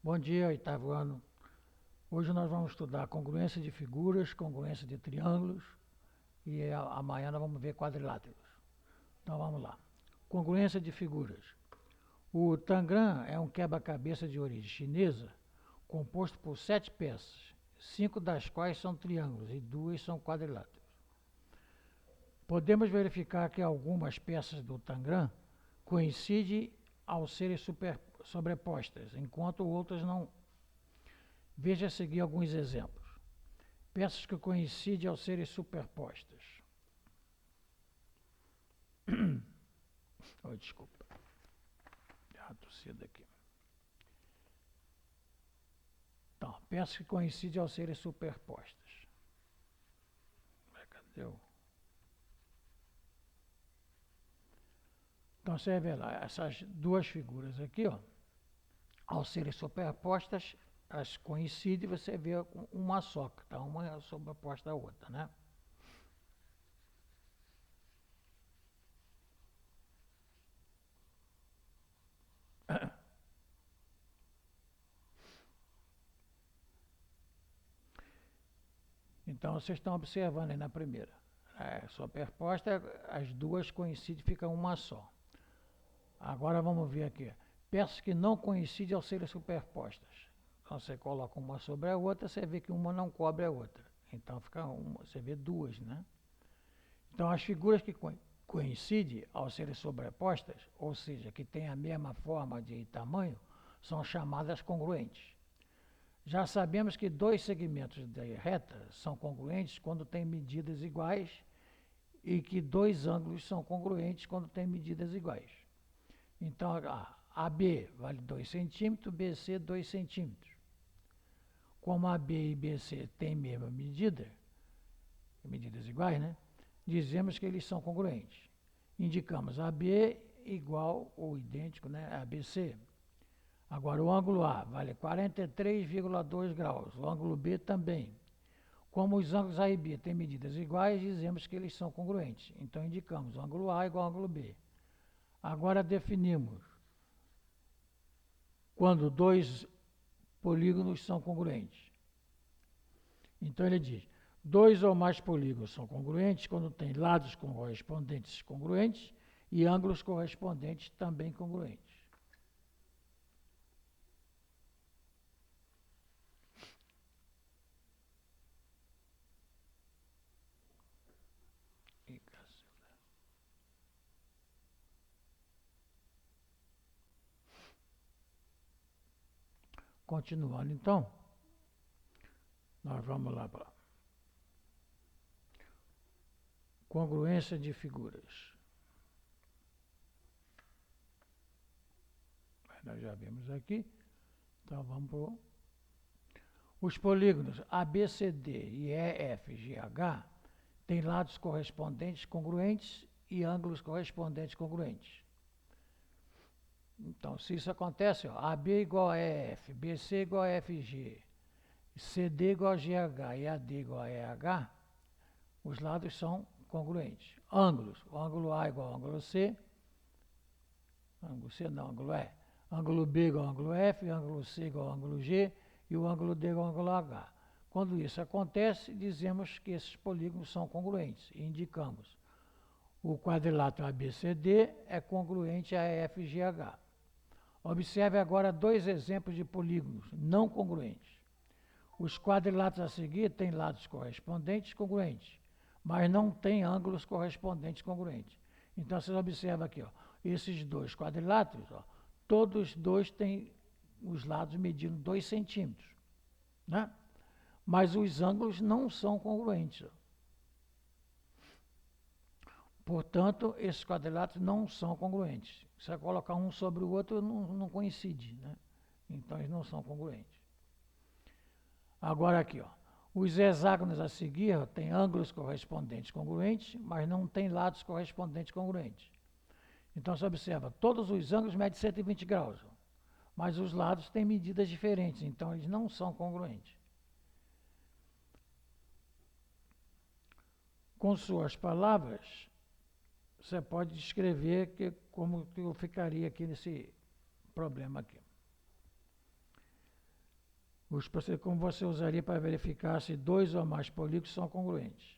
Bom dia, oitavo ano. Hoje nós vamos estudar congruência de figuras, congruência de triângulos e amanhã nós vamos ver quadriláteros. Então vamos lá. Congruência de figuras. O tangram é um quebra-cabeça de origem chinesa composto por 7 peças, 5 das quais são triângulos e 2 são quadriláteros. Podemos verificar que algumas peças do tangram coincidem ao serem sobrepostas, enquanto outras não. Veja a seguir alguns exemplos. Peças que coincidem ao serem superpostas. Oh, desculpa. Deu uma tossida aqui. Então, peças que coincidem ao serem superpostas. Cadê o... Então, você vê lá, essas duas figuras aqui, ó, ao serem superpostas, as coincidem, você vê uma só, que está uma sobreposta à outra, né? Então, vocês estão observando aí na primeira. Superposta, as duas coincidem, fica uma só. Agora vamos ver aqui. Peças que não coincidem ao serem superpostas. Então, você coloca uma sobre a outra, você vê que uma não cobre a outra. Então, fica uma, você vê duas, né? Então, as figuras que coincidem ao serem sobrepostas, ou seja, que têm a mesma forma de tamanho, são chamadas congruentes. Já sabemos que dois segmentos de reta são congruentes quando têm medidas iguais e que dois ângulos são congruentes quando têm medidas iguais. Então, AB vale 2 centímetros, BC 2 centímetros. Como AB e BC têm mesma medida, medidas iguais, né? Dizemos que eles são congruentes. Indicamos AB igual ou idêntico, né, a BC. Agora, o ângulo A vale 43,2 graus, o ângulo B também. Como os ângulos A e B têm medidas iguais, dizemos que eles são congruentes. Então, indicamos o ângulo A igual ao ângulo B. Agora, definimos quando dois polígonos são congruentes. Então, ele diz, dois ou mais polígonos são congruentes quando tem lados correspondentes congruentes e ângulos correspondentes também congruentes. Continuando, então, nós vamos lá para congruência de figuras. Nós já vimos aqui, então vamos para os polígonos ABCD e EFGH têm lados correspondentes congruentes e ângulos correspondentes congruentes. Então, se isso acontece, ó, AB igual a EF, BC igual a FG, CD igual a GH e AD igual a EH, os lados são congruentes. Ângulos, o ângulo A igual ao ângulo C, ângulo C não, ângulo E, ângulo B igual ao ângulo F, ângulo C igual ao ângulo G e o ângulo D igual ao ângulo H. Quando isso acontece, dizemos que esses polígonos são congruentes e indicamos o quadrilátero ABCD é congruente a EFGH. Observe agora dois exemplos de polígonos não congruentes. Os quadriláteros a seguir têm lados correspondentes congruentes, mas não têm ângulos correspondentes congruentes. Então, vocês observam aqui, ó, esses dois quadriláteros, ó, todos dois têm os lados medindo 2 centímetros, né? Mas os ângulos não são congruentes. Ó. Portanto, esses quadriláteros não são congruentes. Se você colocar um sobre o outro, não coincide, né? Então, eles não são congruentes. Agora aqui, ó, os hexágonos a seguir ó, têm ângulos correspondentes congruentes, mas não têm lados correspondentes congruentes. Então, você observa, todos os ângulos medem 120 graus, ó, mas os lados têm medidas diferentes, então eles não são congruentes. Com suas palavras, você pode descrever como que eu ficaria aqui nesse problema aqui. Como você usaria para verificar se dois ou mais polígonos são congruentes.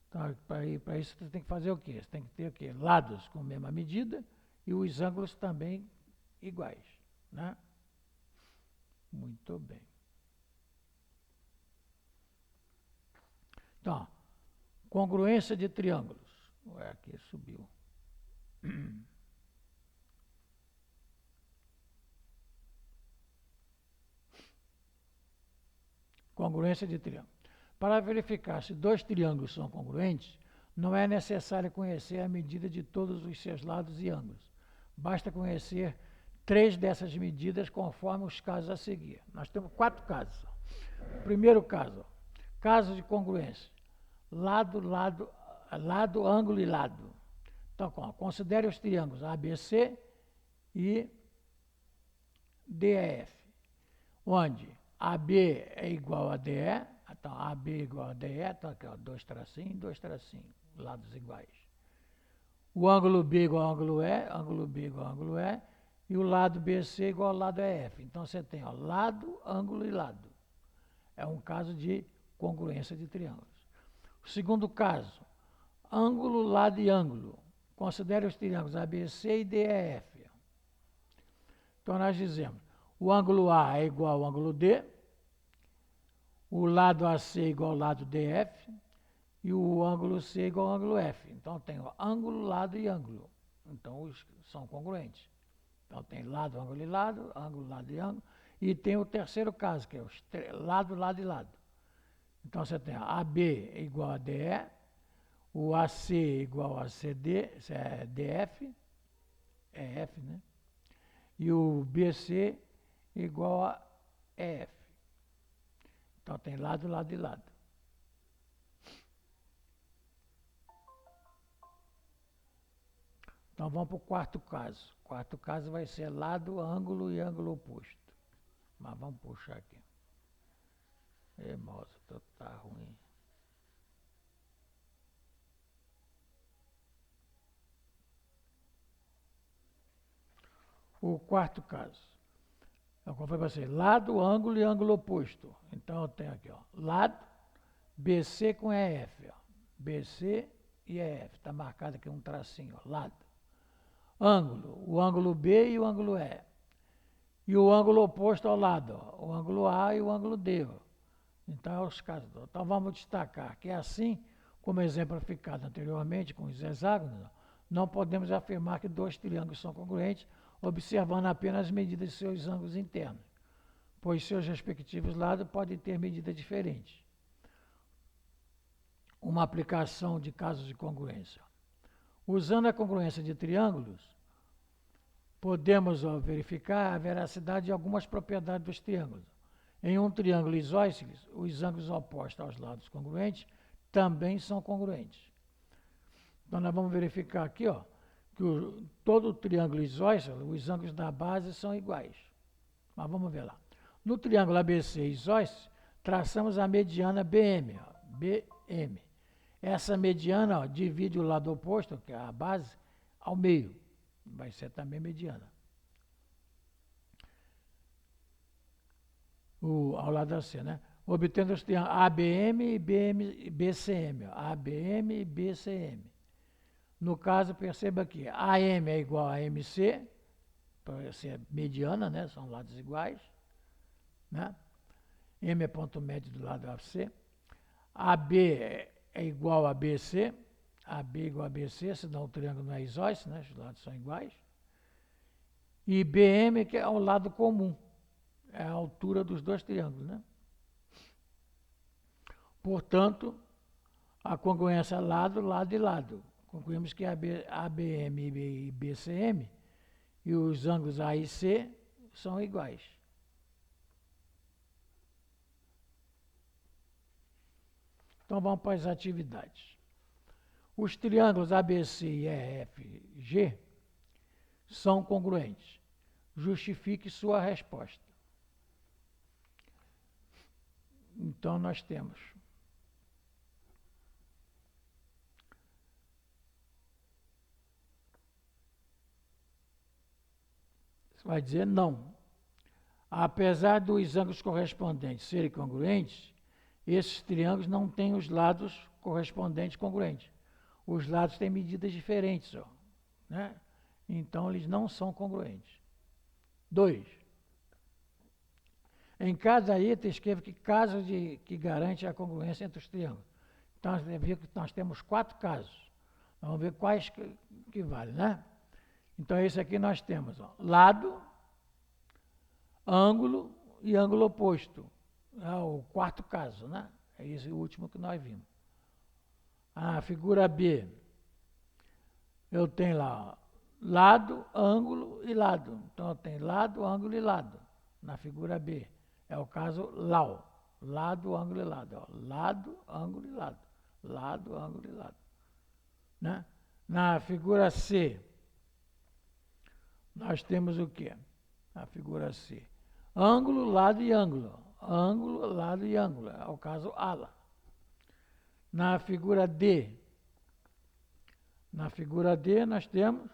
Então, para isso você tem que fazer o quê? Você tem que ter o quê? Lados com a mesma medida e os ângulos também iguais, né? Muito bem. Então, congruência de triângulos. Ué, aqui subiu. Congruência de triângulos. Para verificar se dois triângulos são congruentes, não é necessário conhecer a medida de todos os seus lados e ângulos. Basta conhecer 3 dessas medidas conforme os casos a seguir. Nós temos 4 casos. Primeiro caso, caso de congruência. Lado, ângulo e lado. Então, considere os triângulos ABC e DEF, onde AB é igual a DE, então AB é igual a DE, então aqui, ó, 2 tracinhos, lados iguais. O ângulo B igual ao ângulo E, ângulo B igual ao ângulo E, e o lado BC igual ao lado EF. Então você tem, ó, lado, ângulo e lado. É um caso de congruência de triângulos. O segundo caso, ângulo, lado e ângulo. Considere os triângulos ABC e DEF. Então nós dizemos, o ângulo A é igual ao ângulo D, o lado AC é igual ao lado DF e o ângulo C é igual ao ângulo F. Então tem o ângulo, lado e ângulo. Então os são congruentes. Então tem lado, ângulo e lado, ângulo, lado e ângulo. E tem o terceiro caso, que é os lado, lado e lado. Então você tem AB igual a DE, o AC igual a CD, é DF, é F, né? E o BC igual a EF. Então tem lado, lado e lado. Então vamos para o quarto caso. O quarto caso vai ser lado, ângulo e ângulo oposto. Mas vamos puxar aqui. Ei, moça, tá ruim. O quarto caso. Então, como foi para você? Lado, ângulo e ângulo oposto. Então eu tenho aqui, ó, lado, BC com EF. Ó. BC e EF. Está marcado aqui um tracinho, ó, lado. Ângulo, o ângulo B e o ângulo E. E o ângulo oposto ao lado, ó, o ângulo A e o ângulo D. Ó. Então, é os casos. Então, vamos destacar que assim, como exemplificado anteriormente com os hexágonos, ó, não podemos afirmar que dois triângulos são congruentes, observando apenas as medidas de seus ângulos internos, pois seus respectivos lados podem ter medidas diferentes. Uma aplicação de casos de congruência. Usando a congruência de triângulos, podemos verificar a veracidade de algumas propriedades dos triângulos. Em um triângulo isósceles, os ângulos opostos aos lados congruentes também são congruentes. Então, nós vamos verificar aqui, ó, que todo triângulo isósceles, os ângulos da base são iguais. Mas vamos ver lá. No triângulo ABC isósceles, traçamos a mediana BM. Ó, BM. Essa mediana, ó, divide o lado oposto, que é a base, ao meio. Vai ser também mediana. Ao lado da C, né? Obtendo os triângulos ABM e BCM. Ó, ABM e BCM. No caso, perceba que AM é igual a MC, para ser mediana, né? São lados iguais. Né? M é ponto médio do lado AC. AB é igual a BC. AB é igual a BC, senão o triângulo não é isósceles, né? Os lados são iguais. E BM, que é o lado comum. É a altura dos dois triângulos, né? Portanto, a congruência lado, lado e lado. Concluímos que ABM e BCM e os ângulos A e C são iguais. Então vamos para as atividades. Os triângulos ABC e EFG são congruentes. Justifique sua resposta. Então nós temos você vai dizer não. Apesar dos ângulos correspondentes serem congruentes, esses triângulos não têm os lados correspondentes congruentes. Os lados têm medidas diferentes, ó, né? Então, eles não são congruentes. 2. Em cada item, escreva que caso que garante a congruência entre os triângulos. Então, você vê que nós temos 4 casos. Vamos ver quais que valem, né? Então, esse aqui nós temos, ó, lado, ângulo e ângulo oposto. É o 4º caso, né? É esse o último que nós vimos. A figura B, eu tenho lá, ó, lado, ângulo e lado. Então, eu tenho lado, ângulo e lado. Na figura B. É o caso LAU. Lado, ângulo e lado. Ó. Lado, ângulo e lado. Lado, ângulo e lado. Né? Na figura C, nós temos o quê? Na figura C. Ângulo, lado e ângulo. Ângulo, lado e ângulo. É o caso ALA. Na figura D, nós temos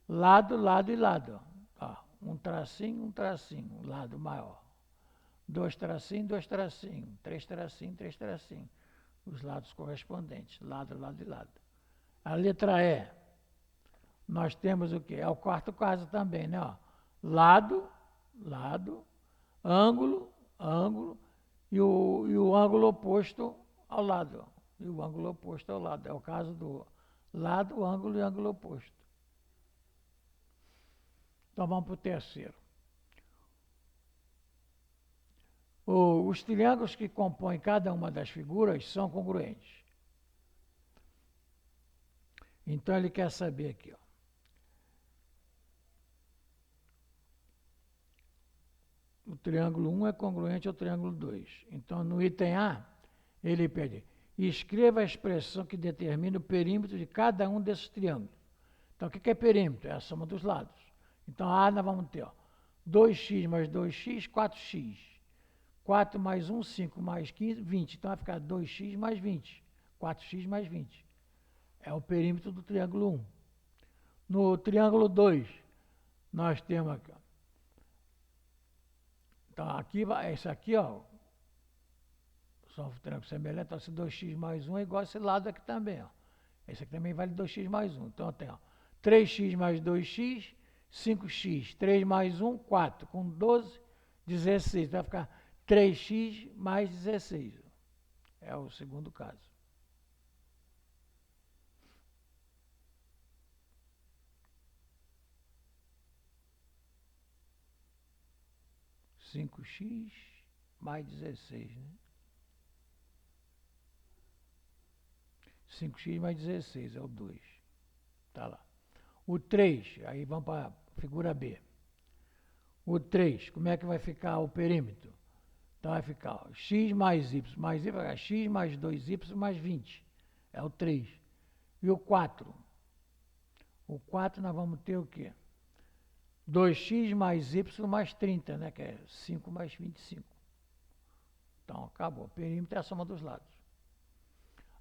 lado, lado e lado. Ó, um tracinho, lado maior. 2 tracinhos, 3 tracinhos. Os lados correspondentes, lado, lado e lado. A letra E, nós temos o quê? É o 4º caso também, né? Ó, lado, ângulo e o ângulo oposto ao lado. E o ângulo oposto ao lado. É o caso do lado, ângulo e ângulo oposto. Então vamos para o terceiro. Os triângulos que compõem cada uma das figuras são congruentes. Então ele quer saber aqui, ó. O triângulo 1 é congruente ao triângulo 2. Então, no item A, ele pede, escreva a expressão que determina o perímetro de cada um desses triângulos. Então, o que é perímetro? É a soma dos lados. Então, A nós vamos ter, ó, 2x mais 2x, 4x. 4 mais 1, 5 mais 15, 20. Então, vai ficar 2x mais 20. 4x mais 20. É o perímetro do triângulo 1. No triângulo 2, nós temos aqui, ó. Então, aqui, esse aqui, ó, são um triângulo semelhante, então esse 2x mais 1 é igual a esse lado aqui também, ó. Esse aqui também vale 2x mais 1. Então, tem, ó, 3x mais 2x, 5x, 3 mais 1, 4. Com 12, 16. Vai ficar 3x mais 16. É o segundo caso. Cinco x mais 16, né? 5x mais 16 é o 2. Tá lá. O 3, aí vamos para a figura B. O 3, como é que vai ficar o perímetro? Então vai ficar, ó, x mais y vai ficar x mais 2y mais 20. É o 3. E o 4? O 4 nós vamos ter o quê? 2x mais y mais 30, né? Que é 5 mais 25. Então, acabou. O perímetro é a soma dos lados.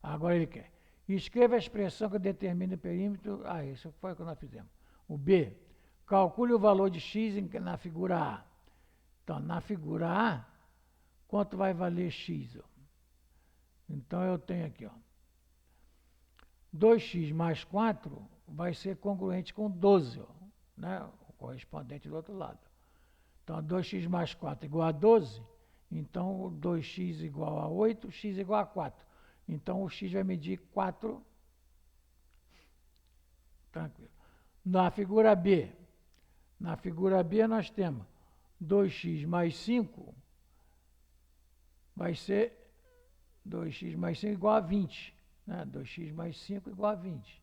Agora ele quer. Escreva a expressão que determina o perímetro. Ah, isso foi o que nós fizemos. O B. Calcule o valor de x na figura A. Então, na figura A, quanto vai valer x? Ó? Então, eu tenho aqui, ó. 2x mais 4 vai ser congruente com 12, ó, né? O correspondente do outro lado. Então, 2x mais 4 igual a 12. Então, 2x igual a 8, x igual a 4. Então, o x vai medir 4. Tranquilo. Na figura B, nós temos 2x mais 5 vai ser 2x mais 5 igual a 20. Né? 2x mais 5 igual a 20.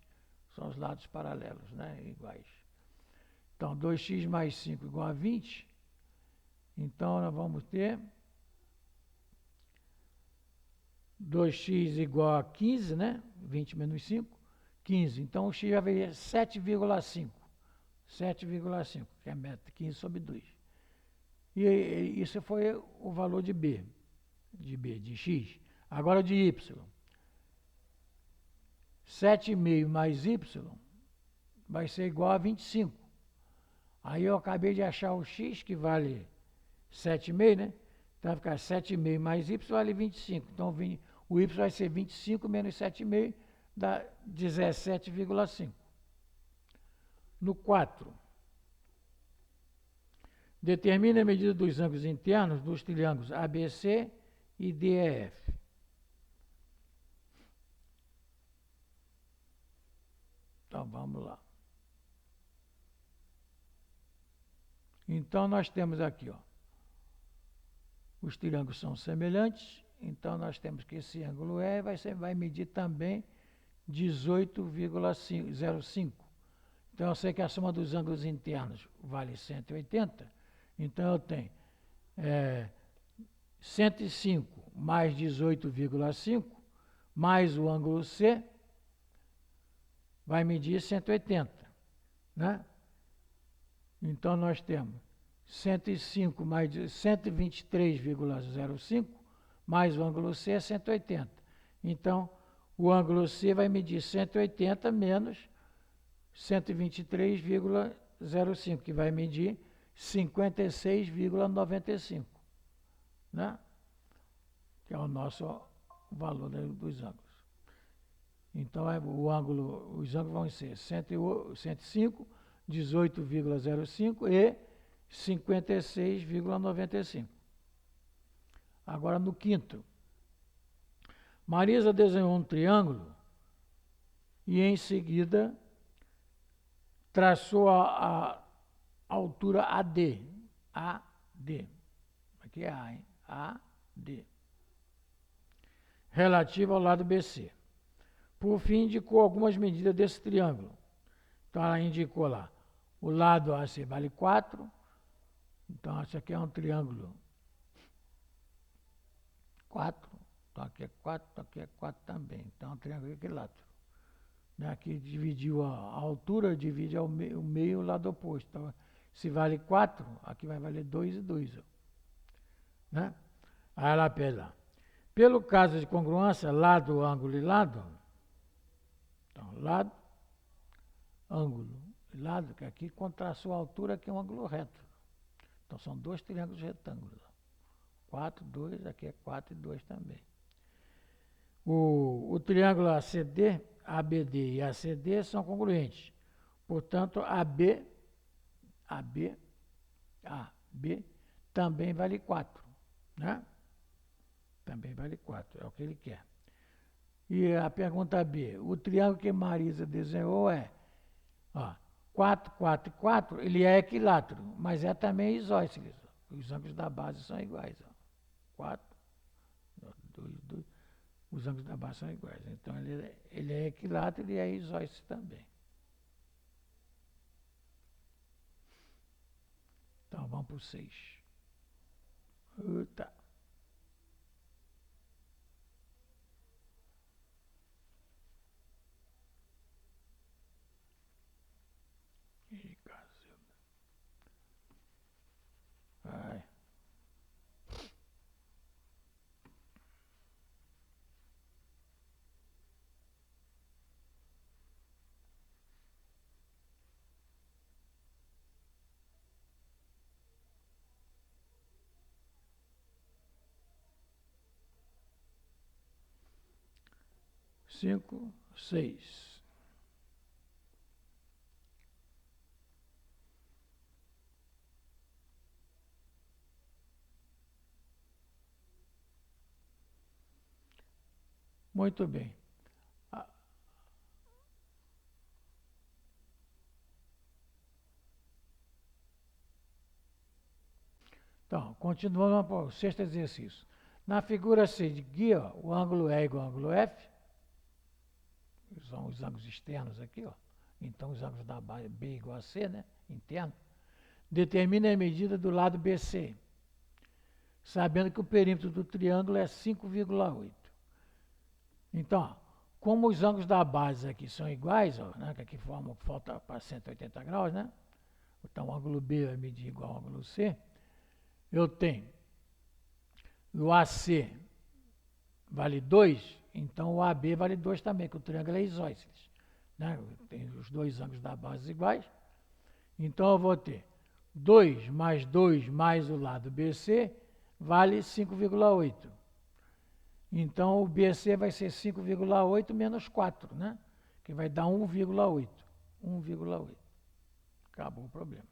São os lados paralelos, né? Iguais. Então, 2x mais 5 igual a 20. Então, nós vamos ter 2x igual a 15, né? 20 menos 5, 15. Então, o x vai valer 7,5. 7,5, que é a meta, 15 sobre 2. E isso foi o valor de B, de x. Agora de y. 7,5 mais y vai ser igual a 25. Aí eu acabei de achar o x, que vale 7,5, né? Então vai ficar 7,5 mais y vale 25. Então o y vai ser 25 menos 7,5 dá 17,5. No 4, determine a medida dos ângulos internos dos triângulos ABC e DEF. Então vamos lá. Então nós temos aqui, ó, os triângulos são semelhantes, então nós temos que esse ângulo E vai medir também 18,05. Então eu sei que a soma dos ângulos internos vale 180, então eu tenho 105 mais 18,5 mais o ângulo C vai medir 180, né? Então nós temos 105 mais 123,05 mais o ângulo C é 180. Então o ângulo C vai medir 180 menos 123,05, que vai medir 56,95, né? Que é o nosso valor dos ângulos. Então os ângulos vão ser 105, 18,05 e 56,95. Agora no quinto. Marisa desenhou um triângulo e em seguida traçou a altura AD. AD. Aqui é A, hein? AD. Relativa ao lado BC. Por fim, indicou algumas medidas desse triângulo. Então, ela indicou lá. O lado AC vale 4. Então, isso aqui é um triângulo 4. Então, aqui é 4, então aqui é 4 também. Então, é um triângulo equilátero. Aqui dividiu a altura, divide o meio e o lado oposto. Então, se vale 4, aqui vai valer 2 e 2. Né? Aí ela pede lá. Pelo caso de congruência, lado, ângulo e lado. Então, lado, ângulo e lado, que aqui contrastou a altura, que é um ângulo reto. Então, são dois triângulos retângulos. 4, 2, aqui é 4 e 2 também. O triângulo ACD, ABD e ACD são congruentes. Portanto, AB também vale 4. Né? Também vale 4, é o que ele quer. E a pergunta B, o triângulo que Marisa desenhou é 4, 4 e 4, ele é equilátero, mas é também isósceles. Os ângulos da base são iguais. 4, 2, 2, os ângulos da base são iguais. Então, ele é equilátero e é isósceles também. Então, vamos para o 6. Eita. Vai. Cinco, 6. Muito bem. Então, continuando para o sexto exercício. Na figura C de guia, o ângulo E é igual ao ângulo F. São os ângulos externos aqui, ó. Então, os ângulos da base B igual a C, né? Interno. Determine a medida do lado BC, sabendo que o perímetro do triângulo é 5,8. Então, como os ângulos da base aqui são iguais, ó, né? Que aqui falta para 180 graus, né? Então, o ângulo B vai medir igual ao ângulo C. Eu tenho o AC vale 2, então o AB vale 2 também, que o triângulo é isósceles. Né? Tem os dois ângulos da base iguais. Então eu vou ter 2 mais 2 mais o lado BC vale 5,8. Então, o BC vai ser 5,8 menos 4, né? Que vai dar 1,8. 1,8. Acabou o problema.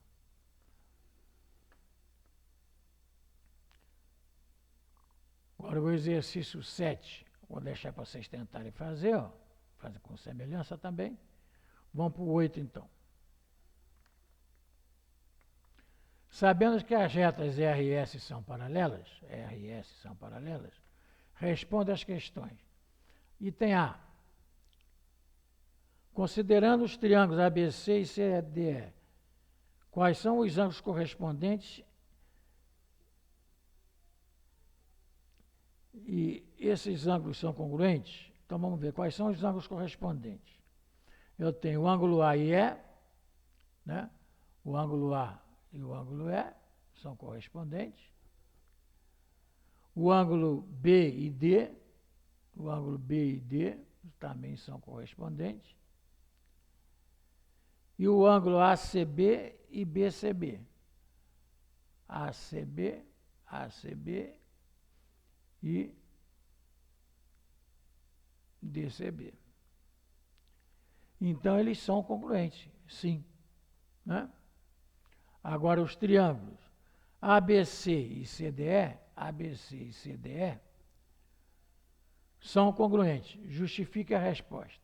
Agora, o exercício 7, vou deixar para vocês tentarem fazer, ó. Fazer com semelhança também. Vamos para o 8, então. Sabendo que as retas RS são paralelas, responda às questões. Item A. Considerando os triângulos ABC e CDE, quais são os ângulos correspondentes e esses ângulos são congruentes? Então vamos ver quais são os ângulos correspondentes. Eu tenho o ângulo A e E, né? O ângulo A e o ângulo E são correspondentes. O ângulo B e D, também são correspondentes. E o ângulo ACB e BCB. ACB e DCB. Então, eles são congruentes, sim. Né? Agora, os triângulos ABC e CDE, são congruentes. Justifique a resposta.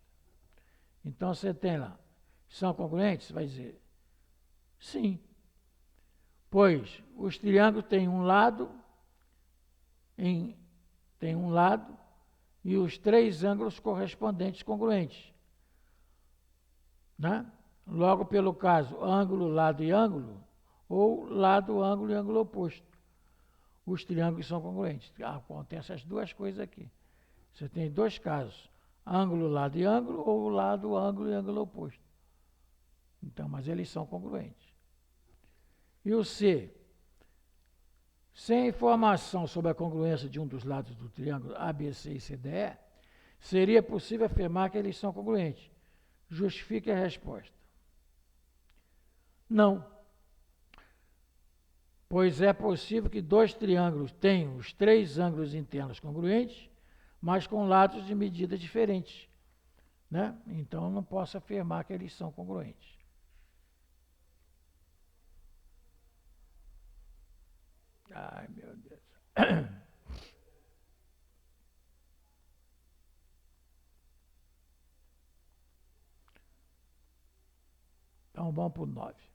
Então, você tem lá, são congruentes? Você vai dizer, sim. Pois os triângulos têm um lado e os três ângulos correspondentes congruentes. Né? Logo, pelo caso ângulo, lado e ângulo, ou lado, ângulo e ângulo oposto. Os triângulos são congruentes. Acontecem as duas coisas aqui. Você tem dois casos, ângulo, lado e ângulo, ou lado, ângulo e ângulo oposto. Então, mas eles são congruentes. E o C. Sem informação sobre a congruência de um dos lados do triângulo ABC e CDE, seria possível afirmar que eles são congruentes. Justifique a resposta. Não. Pois é possível que dois triângulos tenham os três ângulos internos congruentes, mas com lados de medida diferentes. Né? Então, eu não posso afirmar que eles são congruentes. Ai, meu Deus. Então, vamos para o 9.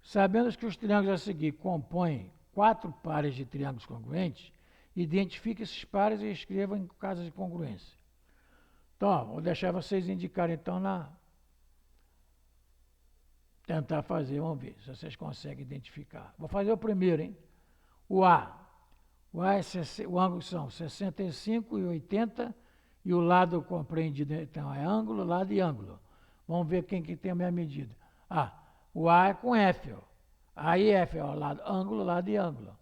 Sabendo que os triângulos a seguir compõem 4 pares de triângulos congruentes, identifique esses pares e escreva em casos de congruência. Então, ó, vou deixar vocês indicarem, então, tentar fazer, vamos ver se vocês conseguem identificar. Vou fazer o primeiro, hein? O A. O ângulo são 65 e 80 e o lado compreendido, então, é ângulo, lado e ângulo. Vamos ver quem que tem a mesma medida. O A é com F, ó. A e F, ó, ângulo, lado e ângulo.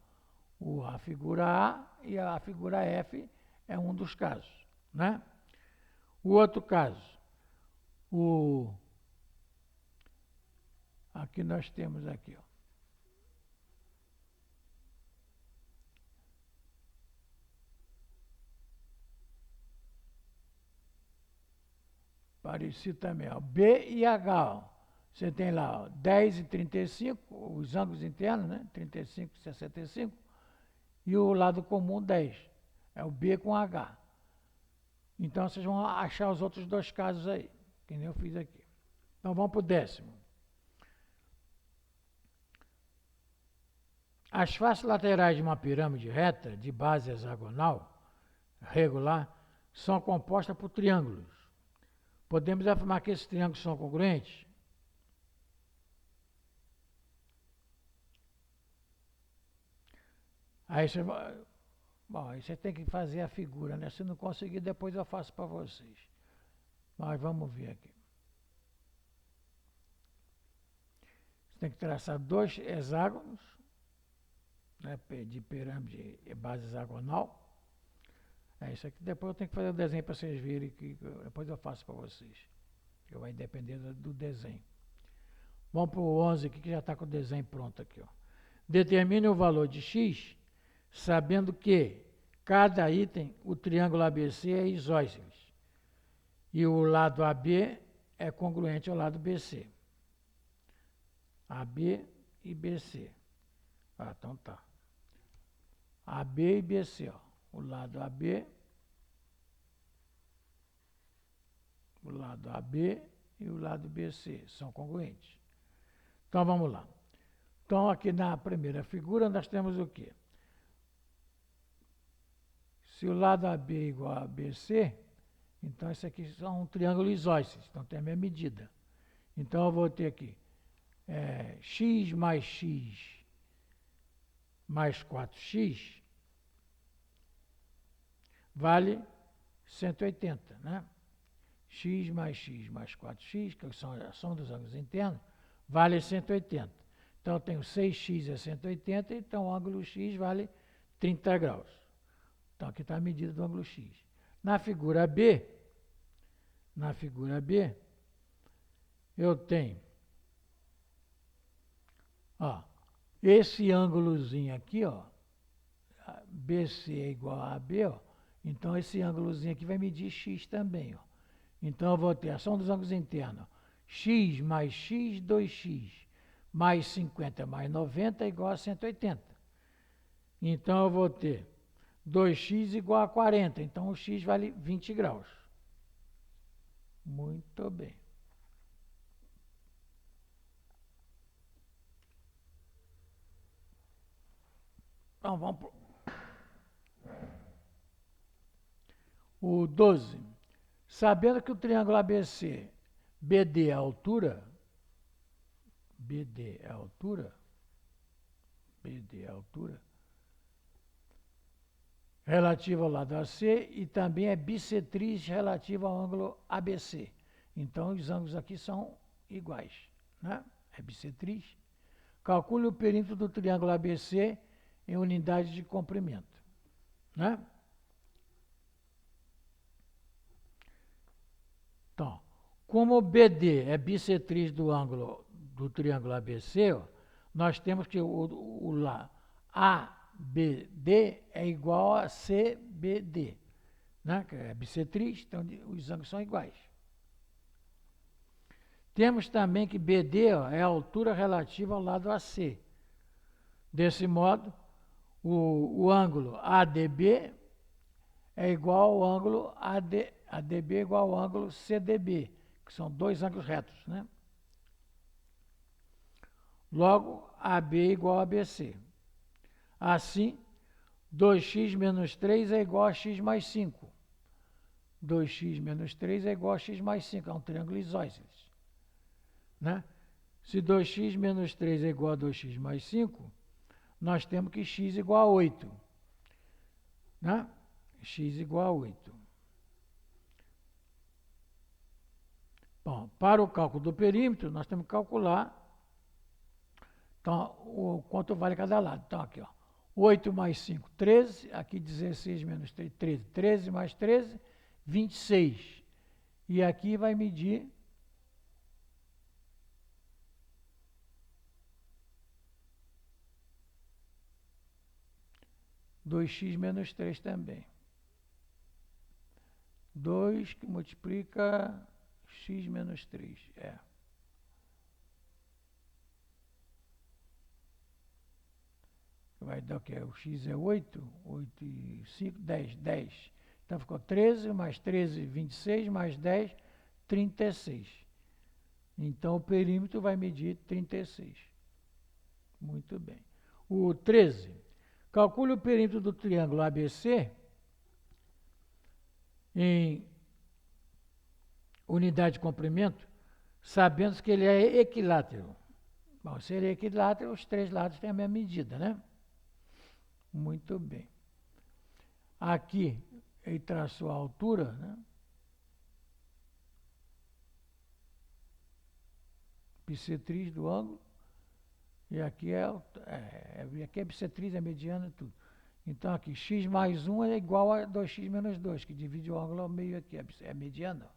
A figura A e a figura F é um dos casos, né? O outro caso, aqui nós temos aqui, ó. Parecido também, ó. B e H, ó. Você tem lá, ó, 10 e 35, os ângulos internos, né? 35 e 65, e o lado comum 10. É o B com H. Então, vocês vão achar os outros dois casos aí, que nem eu fiz aqui. Então, vamos para o 10º. As faces laterais de uma pirâmide reta, de base hexagonal, regular, são compostas por triângulos. Podemos afirmar que esses triângulos são congruentes? Aí você, bom, aí você tem que fazer a figura, né? Se não conseguir, depois eu faço para vocês. Mas vamos ver aqui. Você tem que traçar dois hexágonos, né, de pirâmide e base hexagonal. É isso aqui. Depois eu tenho que fazer o desenho para vocês verem, que depois eu faço para vocês. que vai depender do desenho. Vamos para o 11 aqui, que já está com o desenho pronto aqui. Ó. Determine o valor de x, sabendo que cada item, o triângulo ABC é isósceles e o lado AB é congruente ao lado BC. AB e BC. Ah, então tá. AB e BC, ó. O lado AB e o lado BC são congruentes. Então vamos lá. Então aqui na primeira figura nós temos o quê? Se o lado AB é igual a BC, então isso aqui são um triângulo isósceles, então tem a mesma medida. Então eu vou ter aqui x mais 4x vale 180, né? X mais 4x, que são a soma dos ângulos internos, vale 180. Então eu tenho 6x é 180, então o ângulo x vale 30 graus. Então aqui está a medida do ângulo x. Na figura B, eu tenho, ó, esse ângulozinho aqui, ó, BC é igual a AB, ó, então esse ângulozinho aqui vai medir x também, ó. Então eu vou ter a soma dos ângulos internos, x mais x, 2x, mais 50 mais 90 é igual a 180. Então eu vou ter 2x igual a 40, então o x vale 20 graus. Muito bem. Então vamos para o 12. Sabendo que o triângulo ABC, BD é a altura, relativa ao lado AC e também é bissetriz relativa ao ângulo ABC. Então, os ângulos aqui são iguais, né? É bissetriz. Calcule o perímetro do triângulo ABC em unidade de comprimento, né? Então, como o BD é bissetriz do triângulo ABC, ó, nós temos que o ABD é igual a CBD, né? Que é bissetriz, então os ângulos são iguais. Temos também que BD, ó, é a altura relativa ao lado AC. Desse modo, o ângulo ADB é igual ao ângulo ADB é igual ao ângulo CDB, que são dois ângulos retos, né? Logo, AB é igual a BC. Assim, 2x menos 3 é igual a x mais 5. 2x menos 3 é igual a x mais 5, é um triângulo isósceles, né? Se 2x menos 3 é igual a 2x mais 5, nós temos que x igual a 8, né? X igual a 8. Bom, para o cálculo do perímetro, nós temos que calcular então, quanto vale cada lado. Então, aqui, ó, 8 mais 5, 13. Aqui, 16 menos 3, 13. 13 mais 13, 26. E aqui vai medir 2x menos 3 também. 2 que multiplica x menos 3. Vai dar o quê? O x é 8. 8 e 5, 10. 10. Então ficou 13, mais 13, 26, mais 10, 36. Então o perímetro vai medir 36. Muito bem. O 13. Calcule o perímetro do triângulo ABC em unidade de comprimento, sabendo que ele é equilátero. Bom, se ele é equilátero, os três lados têm a mesma medida, né? Muito bem. Aqui ele traçou a altura, né? Bissetriz do ângulo. E aqui aqui é bissetriz, é mediana e tudo. Então aqui, x mais 1 é igual a 2x menos 2, que divide o ângulo ao meio aqui, é mediana.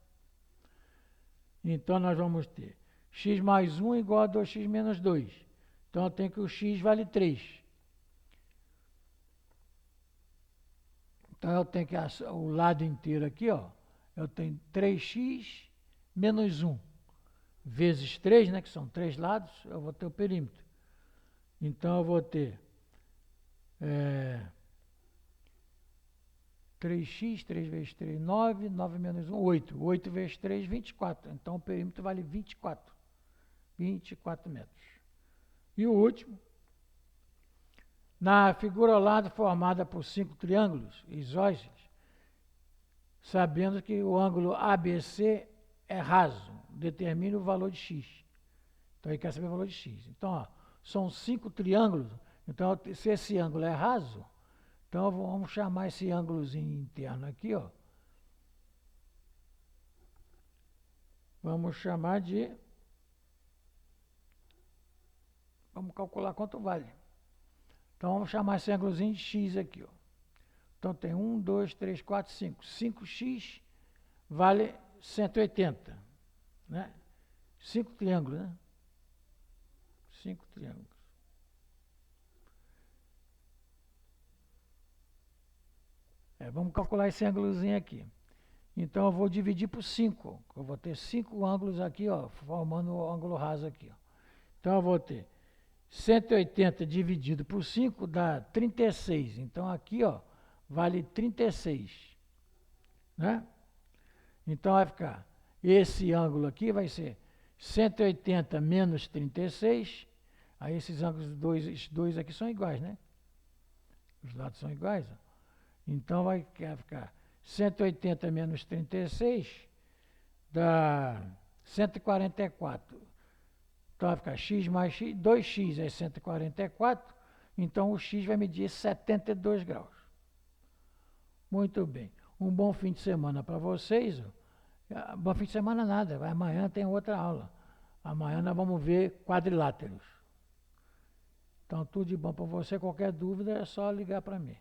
Então, nós vamos ter x mais 1 igual a 2x menos 2. Então, eu tenho que o x vale 3. Então, eu tenho que o lado inteiro aqui, ó, eu tenho 3x menos 1 vezes 3, né, que são 3 lados, eu vou ter o perímetro. Então, eu vou ter 3x, 3 vezes 3, 9, 9 menos 1, 8. 8 vezes 3, 24. Então, o perímetro vale 24. 24 metros. E o último, na figura ao lado formada por 5 triângulos isósceles, sabendo que o ângulo ABC é raso, determine o valor de x. Então, ele quer saber o valor de x. Então, ó, são 5 triângulos. Então, se esse ângulo é raso, então vamos chamar esse ângulozinho interno aqui, ó. Vamos chamar de... Vamos calcular quanto vale. Então, vamos chamar esse ângulozinho de x aqui, ó. Então, tem 1, 2, 3, 4, 5. 5x vale 180, né? 5 triângulos, né? 5 triângulos. Vamos calcular esse ângulozinho aqui. Então, eu vou dividir por 5. Eu vou ter 5 ângulos aqui, ó, formando o ângulo raso aqui, ó. Então, eu vou ter 180 dividido por 5 dá 36. Então, aqui, ó, vale 36, né? Então, vai ficar, esse ângulo aqui vai ser 180 menos 36. Aí, esses ângulos dois aqui são iguais, né? Os lados são iguais, ó. Então, vai ficar 180 menos 36 dá 144. Então, vai ficar x mais x, 2x é 144. Então, o x vai medir 72 graus. Muito bem. Um bom fim de semana para vocês. Bom fim de semana nada. Amanhã tem outra aula. Amanhã nós vamos ver quadriláteros. Então, tudo de bom para você. Qualquer dúvida é só ligar para mim.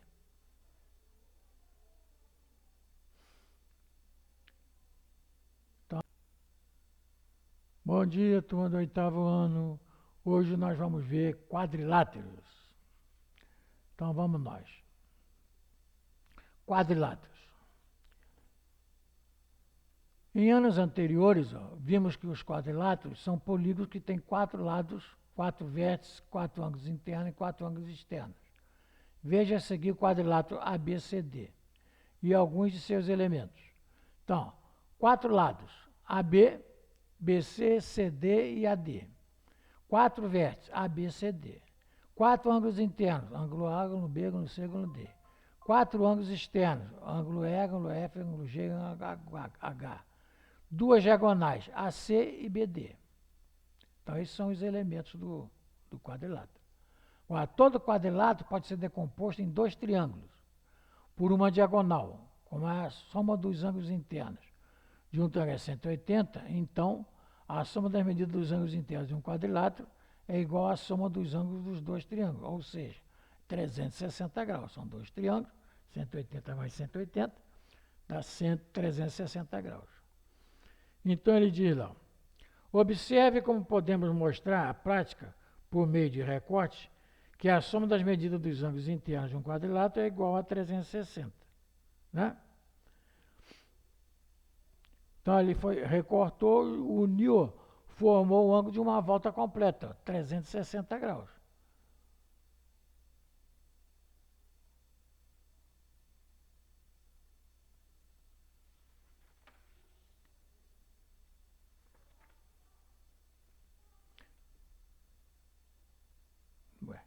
Bom dia, turma do 8º ano. Hoje nós vamos ver quadriláteros. Então vamos nós. Quadriláteros. Em anos anteriores, ó, vimos que os quadriláteros são polígonos que têm 4 lados, 4 vértices, 4 ângulos internos e 4 ângulos externos. Veja a seguir o quadrilátero ABCD e alguns de seus elementos. Então, 4 lados, AB, BC, CD e AD. 4 vértices, ABCD. 4 ângulos internos, ângulo A, ângulo B, ângulo C, ângulo D. 4 ângulos externos, ângulo E, ângulo F, ângulo G, ângulo H. 2 diagonais, AC e BD. Então, esses são os elementos do quadrilátero. Agora, todo quadrilátero pode ser decomposto em 2 triângulos, por uma diagonal, como a soma dos ângulos internos de um triângulo é 180, então a soma das medidas dos ângulos internos de um quadrilátero é igual à soma dos ângulos dos 2 triângulos, ou seja, 360 graus. São 2 triângulos, 180 mais 180, dá 360 graus. Então ele diz lá, observe como podemos mostrar a prática, por meio de recorte, que a soma das medidas dos ângulos internos de um quadrilátero é igual a 360, né? Então, ele recortou, uniu, formou o ângulo de uma volta completa, 360 graus. Ué.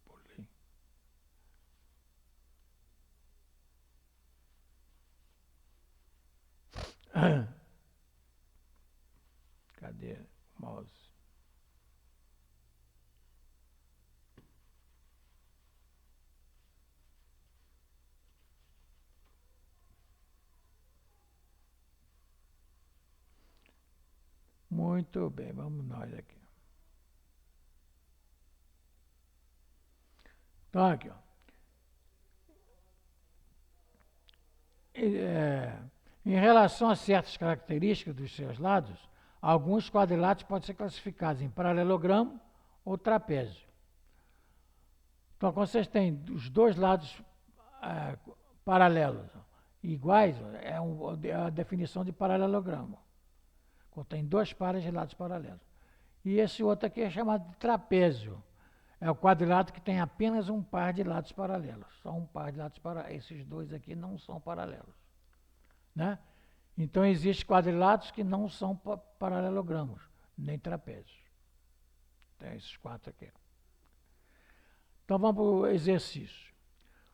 Pulei. Cadê o mouse? Muito bem, vamos nós aqui. Então, aqui, ó. Em relação a certas características dos seus lados, alguns quadriláteros podem ser classificados em paralelogramo ou trapézio. Então, quando vocês têm os dois lados paralelos iguais, é a definição de paralelogramo. Quando tem dois pares de lados paralelos. E esse outro aqui é chamado de trapézio. É o quadrilátero que tem apenas um par de lados paralelos. Só um par de lados paralelos. Esses dois aqui não são paralelos. Né? Então, existem quadriláteros que não são paralelogramos, nem trapézios. Tem esses quatro aqui. Então, vamos para o exercício.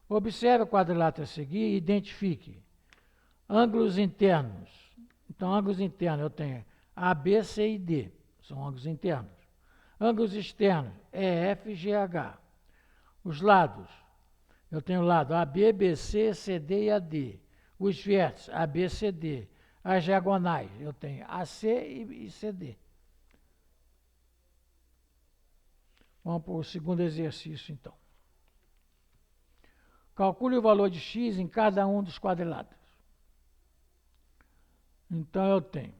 Observe o quadrilátero a seguir e identifique ângulos internos. Então, ângulos internos eu tenho A, B, C e D. São ângulos internos. Ângulos externos, EF, GH. Os lados, eu tenho o lado AB, BC, CD e AD. Os vértices, AB, CD. As diagonais, eu tenho AC e CD. Vamos para o segundo exercício, então. Calcule o valor de x em cada um dos quadriláteros. Então, eu tenho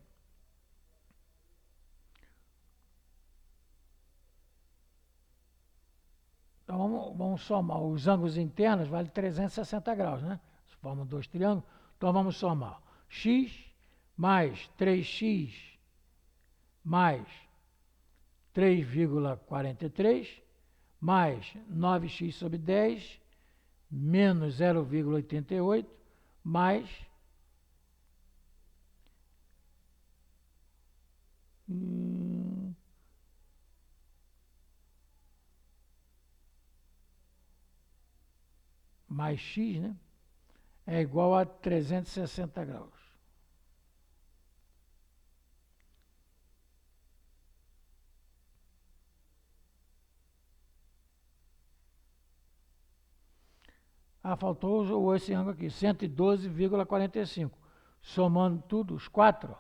Então, vamos somar. Os ângulos internos valem 360 graus, né? Formam dois triângulos. Então, vamos somar. X mais 3x mais 3,43 mais 9x sobre 10 menos 0,88 mais mais x, né? É igual a 360 graus. Faltou esse ângulo aqui, 112,45. Somando tudo, os quatro,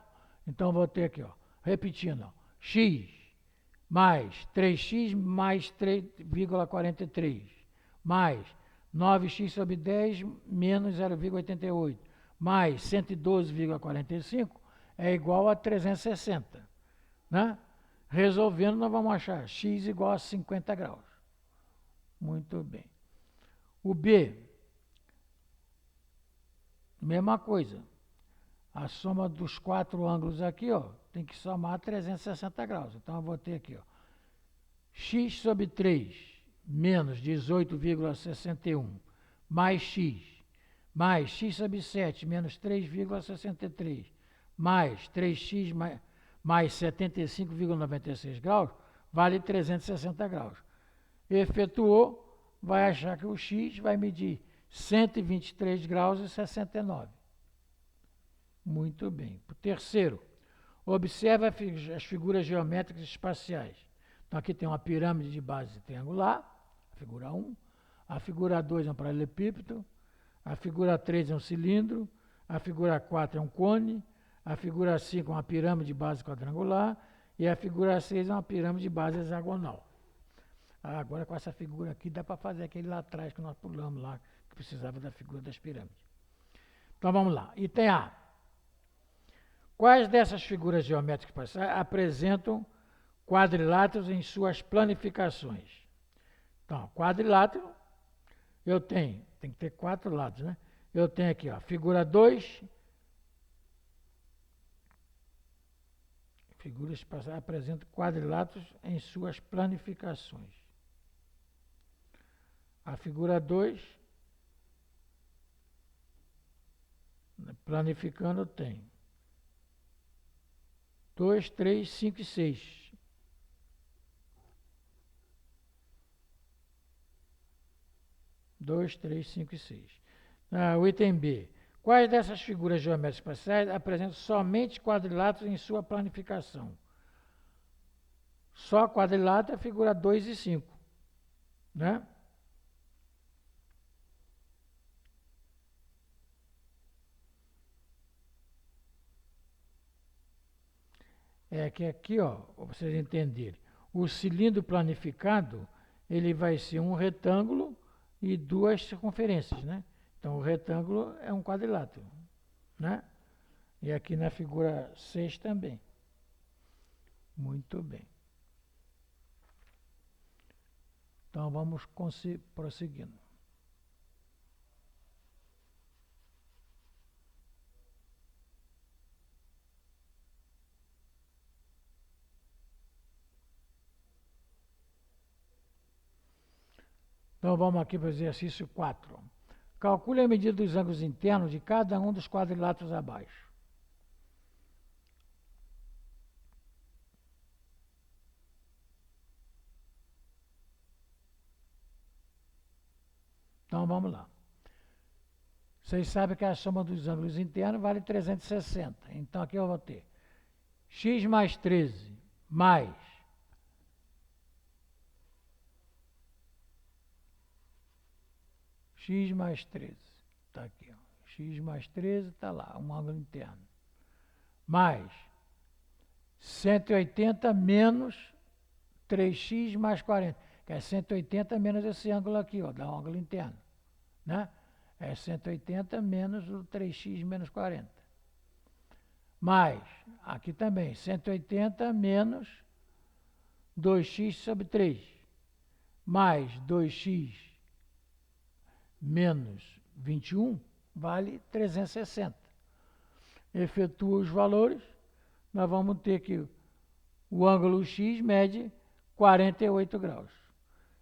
então vou ter aqui, ó, repetindo, ó, x mais 3x mais 3,43 mais 9x sobre 10 menos 0,88 mais 112,45 é igual a 360. Né? Resolvendo, nós vamos achar x igual a 50 graus. Muito bem. O B, mesma coisa. A soma dos quatro ângulos aqui, ó, tem que somar 360 graus. Então, eu vou ter aqui, ó, x sobre 3 menos 18,61 mais x sobre 7 menos 3,63 mais 3x mais 75,96 graus vale 360 graus. Efetuou, vai achar que o x vai medir 123 graus e 69. Muito bem. Terceiro, observe as figuras geométricas espaciais. Então, aqui tem uma pirâmide de base triangular, a figura 1. A figura 2 é um paralelepípedo. A figura 3 é um cilindro. A figura 4 é um cone. A figura 5 é uma pirâmide de base quadrangular. E a figura 6 é uma pirâmide de base hexagonal. Agora, com essa figura aqui, dá para fazer aquele lá atrás que nós pulamos lá, que precisava da figura das pirâmides. Então, vamos lá. Item A. Quais dessas figuras geométricas espaciais apresentam quadriláteros em suas planificações? Então, quadrilátero, eu tenho, tem que ter quatro lados, né? Eu tenho aqui, ó, figura 2, figuras espaciais apresentam quadriláteros em suas planificações. A figura 2, planificando, tem 2, 3, 5 e 6. Dois, 3, 5 e 6. O item B. Quais dessas figuras geométricas espaciais apresentam somente quadriláteros em sua planificação? Só quadrilátero é a figura 2 e 5. Né? É que aqui, ó, para vocês entenderem, o cilindro planificado, ele vai ser um retângulo e duas circunferências, né? Então, Então o retângulo é um quadrilátero, né? E aqui na figura 6 também. Muito bem. Então vamos prosseguindo. Então vamos aqui para o exercício 4. Calcule a medida dos ângulos internos de cada um dos quadriláteros abaixo. Então vamos lá. Vocês sabem que a soma dos ângulos internos vale 360. Então aqui eu vou ter x mais 13 mais x mais 13. Está aqui, ó. X mais 13 está lá, um ângulo interno. Mais 180 menos 3x mais 40. Que é 180 menos esse ângulo aqui, ó, dá um ângulo interno. Né? É 180 menos o 3x menos 40. Mais, aqui também, 180 menos 2x sobre 3. Mais 2x menos 21 vale 360. Efetua os valores, nós vamos ter que o ângulo x mede 48 graus.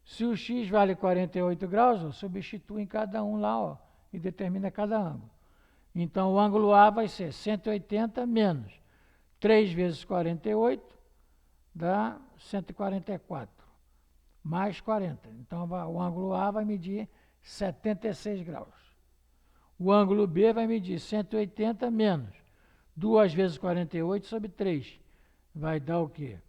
Se o x vale 48 graus, ó, substitui em cada um lá, ó, e determina cada ângulo. Então o ângulo A vai ser 180 menos 3 vezes 48 dá 144, mais 40. Então o ângulo A vai medir 76 graus. O ângulo B vai medir 180 menos 2 vezes 48 sobre 3. Vai dar o quê?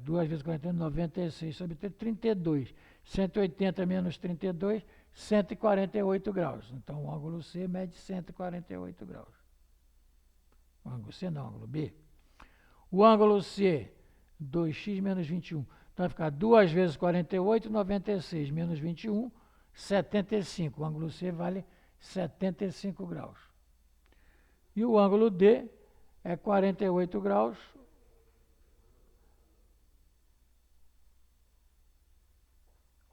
2 vezes 48, 96 sobre 3, 32. 180 menos 32, 148 graus. Então o ângulo C mede 148 graus. O ângulo C não, o ângulo B. O ângulo C, 2x menos 21. Então vai ficar 2 vezes 48, 96, menos 21, 75. O ângulo C vale 75 graus. E o ângulo D é 48 graus.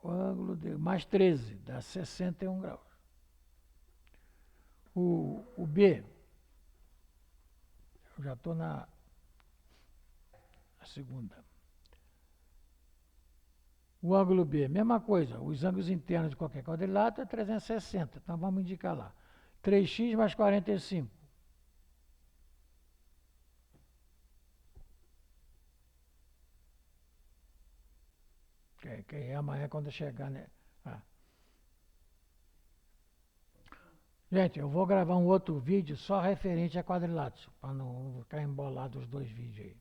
O ângulo D mais 13 dá 61 graus. O B, eu já estou na segunda. O ângulo B, mesma coisa, os ângulos internos de qualquer quadrilátero é 360, então vamos indicar lá. 3x mais 45. Que é amanhã quando chegar, né? Gente, eu vou gravar um outro vídeo só referente a quadriláteros, para não ficar embolado os dois vídeos aí.